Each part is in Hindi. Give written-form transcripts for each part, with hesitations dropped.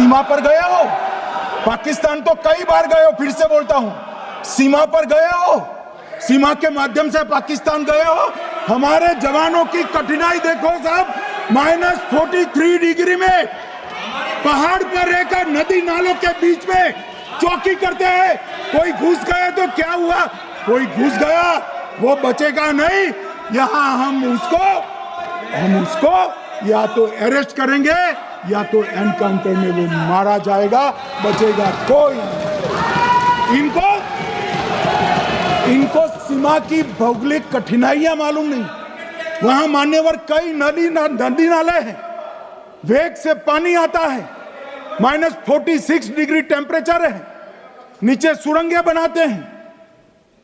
सीमा पर गए हो, पाकिस्तान तो कई बार गए हो, फिर से बोलता हूं, सीमा पर गए हो, सीमा के माध्यम से पाकिस्तान गए हो। हमारे जवानों की कठिनाई देखो साहब, -43 डिग्री में पहाड़ पर रहकर नदी नालों के बीच में चौकी करते हैं। कोई घुस गया तो क्या हुआ, कोई घुस गया वो बचेगा नहीं। यहां हम उसको या तो अरेस्ट करेंगे या तो एनकाउंटर में वो मारा जाएगा, बचेगा कोई। इनको सीमा की भौगोलिक कठिनाइयां मालूम नहीं। वहां मान्यवर कई नदी नाले हैं, वेग से पानी आता है, -46 डिग्री टेम्परेचर है, नीचे सुरंगें बनाते हैं।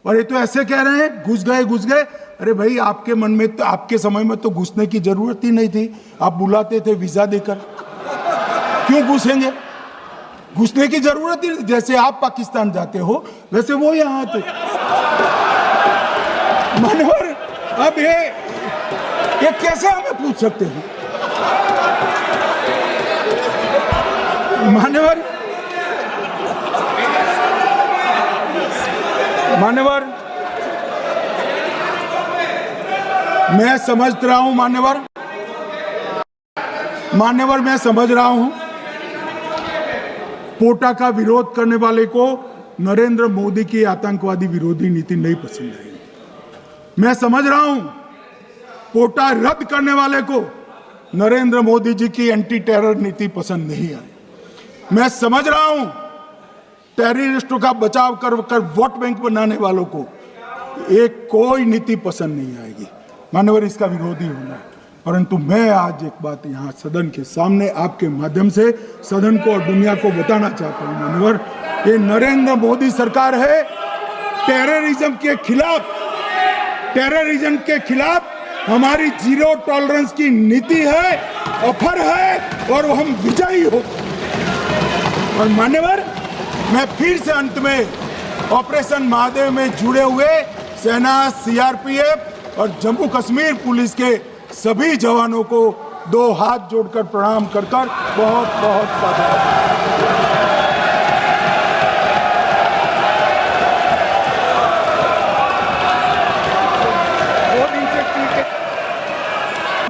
और ये तो ऐसे कह रहे हैं घुस गए। अरे भाई, आपके मन में तो, आपके समय में तो घुसने की जरूरत ही नहीं थी, आप बुलाते थे वीजा देकर, क्यों घुसेंगे? घुसने की जरूरत ही, जैसे आप पाकिस्तान जाते हो वैसे वो यहां आते। मान्यवर, अब ये कैसे हमें पूछ सकते हैं? मान्यवर, मैं समझ रहा हूं, मान्यवर मैं समझ रहा हूं, पोटा का विरोध करने वाले को नरेंद्र मोदी की आतंकवादी विरोधी नीति नहीं पसंद आई। मैं समझ रहा हूं, पोटा रद्द करने वाले को नरेंद्र मोदी जी की एंटी टेरर नीति पसंद नहीं आई। मैं समझ रहा हूं, टेररिस्टों का बचाव कर वोट बैंक बनाने वालों को एक कोई नीति पसंद नहीं आएगी। मानवर, इसका विरोधी होना है। परंतु मैं आज एक बात यहाँ सदन के सामने आपके माध्यम से सदन को और दुनिया को बताना चाहता हूँ। मानवर, ये नरेंद्र मोदी सरकार है, टेररिज्म के खिलाफ हमारी जीरो टॉलरेंस की नीति है, ऑफर है, और हम विजयी हो। और मान्यवर, मैं फिर से अंत में ऑपरेशन महादेव में जुड़े हुए सेना, सीआरपीएफ और जम्मू कश्मीर पुलिस के सभी जवानों को 2 हाथ जोड़कर प्रणाम कर बहुत साधुवाद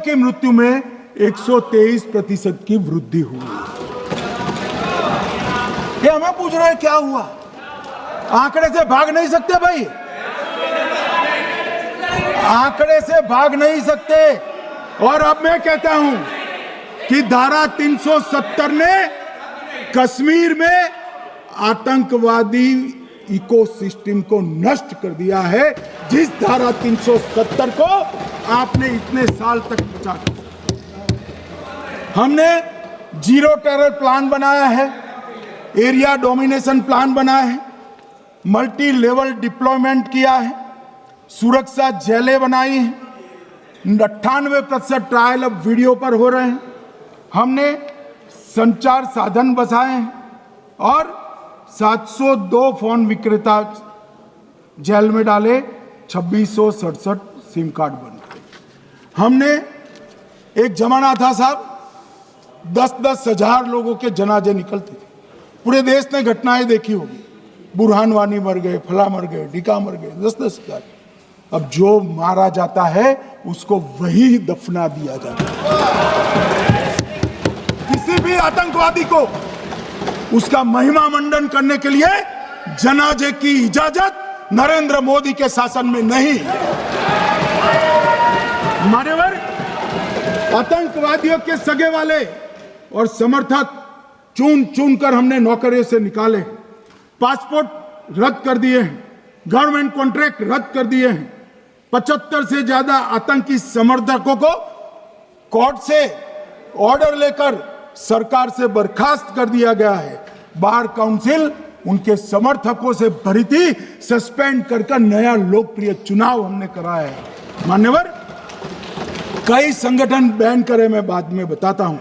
की मृत्यु में 123% की वृद्धि हुई। ये हमें पूछ रहे हैं क्या हुआ? आंकड़े से भाग नहीं सकते भाई, आंकड़े से भाग नहीं सकते। और अब मैं कहता हूं कि धारा 370 ने कश्मीर में आतंकवादी इकोसिस्टम को नष्ट कर दिया है, जिस धारा 370 को आपने इतने साल तक बचा कर। हमने जीरो टेरर प्लान बनाया है, एरिया डोमिनेशन प्लान बनाया है, मल्टी लेवल डिप्लॉयमेंट किया है, सुरक्षा जेलें बनाई हैं, 98% ट्रायल अब वीडियो पर हो रहे हैं। हमने संचार साधन बसाए हैं और 702 फोन विक्रेता जेल में डाले, 2667 सिम कार्ड बन गए। हमने, एक जमाना था साहब, 10-10 हजार लोगों के जनाजे निकलते थे। पूरे देश ने घटनाएं देखी होगी, बुरहान वानी मर गए, फला मर गए, ढिका मर गए, 10-10 हजार। अब जो मारा जाता है उसको वही दफना दिया जाता है। किसी भी आतंकवादी को उसका महिमा मंडन करने के लिए जनाजे की इजाजत नरेंद्र मोदी के शासन में नहीं। मान्यवर, आतंकवादियों के सगे वाले और समर्थक चुन कर हमने नौकरियों से निकाले, पासपोर्ट रद्द कर दिए हैं, गवर्नमेंट कॉन्ट्रैक्ट रद्द कर दिए हैं, 75 से ज्यादा आतंकी समर्थकों को कोर्ट से ऑर्डर लेकर सरकार से बर्खास्त कर दिया गया है। बार काउंसिल उनके समर्थकों से भरी थी, सस्पेंड कर नया लोकप्रिय चुनाव हमने कराया है। मान्यवर, कई संगठन बैन करे, मैं बाद में बताता हूं।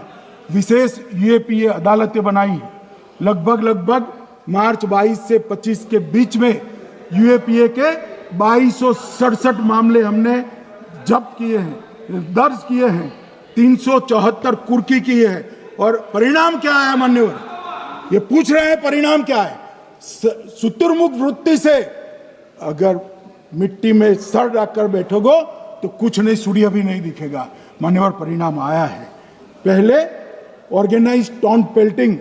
विशेष यूएपीए अदालतें बनाई हैं, लगभग मार्च 22 से 25 के बीच में यूएपीए के 2267 मामले हमने जब्त किए हैं, दर्ज किए हैं, 374 कुर्की किए हैं। और परिणाम क्या आया मान्यवर? ये पूछ रहे हैं परिणाम क्या है। शुतुरमुख वृत्ति से अगर मिट्टी में सर रखकर बैठोगे तो कुछ नहीं, सूर्य भी नहीं दिखेगा। मान्यवर परिणाम आया है। पहले ऑर्गेनाइज टॉन्ट पेल्टिंग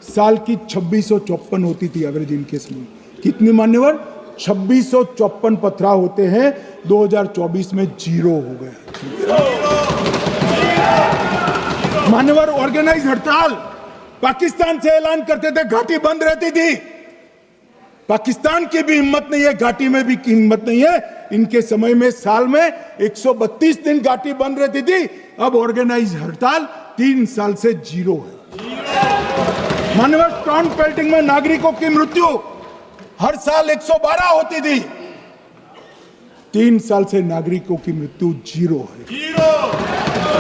साल की 2654 होती थी एवरेज इनकेस में। कितनी मान्यवर? 2654 पथराव होते हैं। 2024 में 0 हो गया। मान्यवर ऑर्गेनाइज हड़ताल पाकिस्तान से ऐलान करते थे, घाटी बंद रहती थी। पाकिस्तान की भी हिम्मत नहीं है, घाटी में भी हिम्मत नहीं है। इनके समय में साल में 132 दिन घाटी बंद रहती थी। अब ऑर्गेनाइज हड़ताल 3 साल से 0 है। मान्यवर टॉन्ट पेल्टिंग में नागरिकों की मृत्यु हर साल 112 होती थी। 3 साल से नागरिकों की मृत्यु 0 है।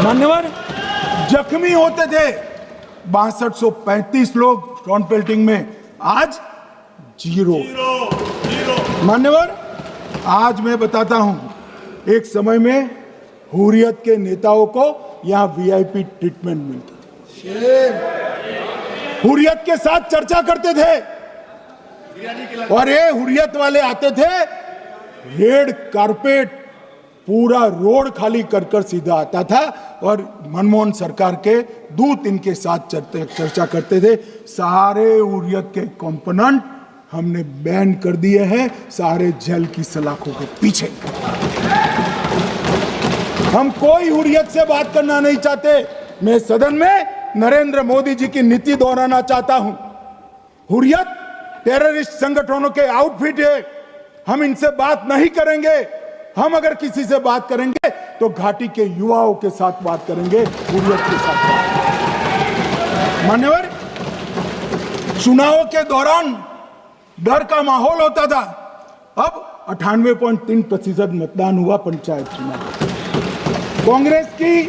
मान्यवर जख्मी होते थे 6235 लोग टॉन्ट पेल्टिंग में, आज 0। मान्यवर आज मैं बताता हूं, एक समय में हुर्रियत के नेताओं को यहां वीआईपी ट्रीटमेंट मिलती थी। हुर्रियत के साथ चर्चा करते थे और ये हुर्रियत वाले आते थे, रेड कारपेट पूरा रोड खाली कर कर सीधा आता था और मनमोहन सरकार के दूत इनके साथ चर्चा करते थे। सारे हुर्रियत के कंपोनेंट हमने बैन कर दिए हैं, सारे जेल की सलाखों के पीछे। हम कोई हुर्रियत से बात करना नहीं चाहते। मैं सदन में नरेंद्र मोदी जी की नीति दोहराना चाहता हूं। हुर्रियत टेररिस्ट संगठनों के आउटफिट है, हम इनसे बात नहीं करेंगे। हम अगर किसी से बात करेंगे तो घाटी के युवाओं के साथ बात करेंगे, हुर्रियत के साथ बात। मान्यवर चुनाव के दौरान डर का माहौल होता था, अब 98.3% मतदान हुआ पंचायत चुनाव। कांग्रेस की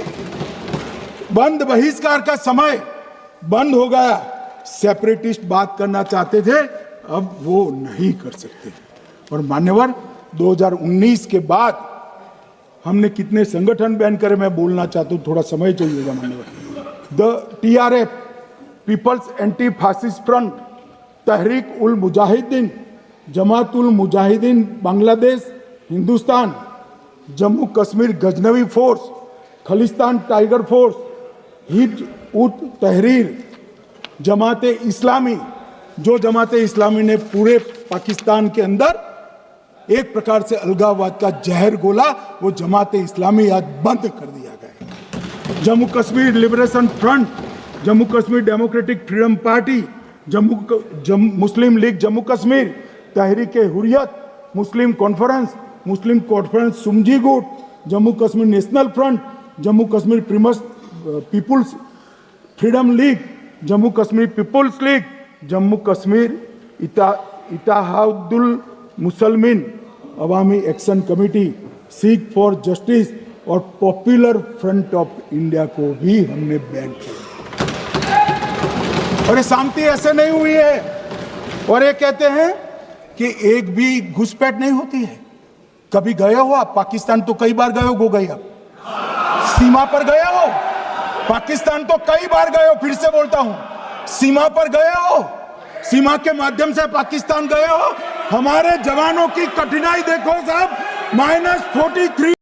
बंद बहिष्कार का समय बंद हो गया। सेपरेटिस्ट बात करना चाहते थे, अब वो नहीं कर सकते। और मान्यवर 2019 के बाद हमने कितने संगठन बैन करे, मैं बोलना चाहता हूं, थोड़ा समय चाहिएगा मान्यवर। The TRF, people's anti fascist front, Tehreek ul Mujahideen, Jamaat ul Mujahideen Bangladesh Hindustan, Jammu Kashmir Ghaznavi force, Khalistan tiger force, Hizb ut Tahrir, जमाते इस्लामी, जो जमाते इस्लामी ने पूरे पाकिस्तान के अंदर एक प्रकार से अलगाववाद का जहर घोला, वो जमाते इस्लामी आज बंद कर दिया गया। Jammu Kashmir Liberation Front, Jammu Kashmir Democratic Freedom Party, Muslim League Jammu Kashmir, Tahreek Hurriyat, Muslim Conference सुमजी गुट, Jammu Kashmir National Front, Jammu Kashmir People's Freedom League, Jammu Kashmir People's League, Jammu Kashmir Ittehadul Musalman Awami Action Committee, Sikh for Justice और पॉपुलर फ्रंट ऑफ इंडिया को भी हमने बैन किया। और ये शांति ऐसे नहीं हुई है। और ये कहते हैं कि एक भी घुसपैठ नहीं होती है। कभी गए हो आप पाकिस्तान? तो कई बार गए हो गए, सीमा पर गए हो? पाकिस्तान तो कई बार गए हो, फिर से बोलता हूं, सीमा पर गए हो? सीमा के माध्यम से पाकिस्तान गए हो? हमारे जवानों की कठिनाई देखो साहब, -43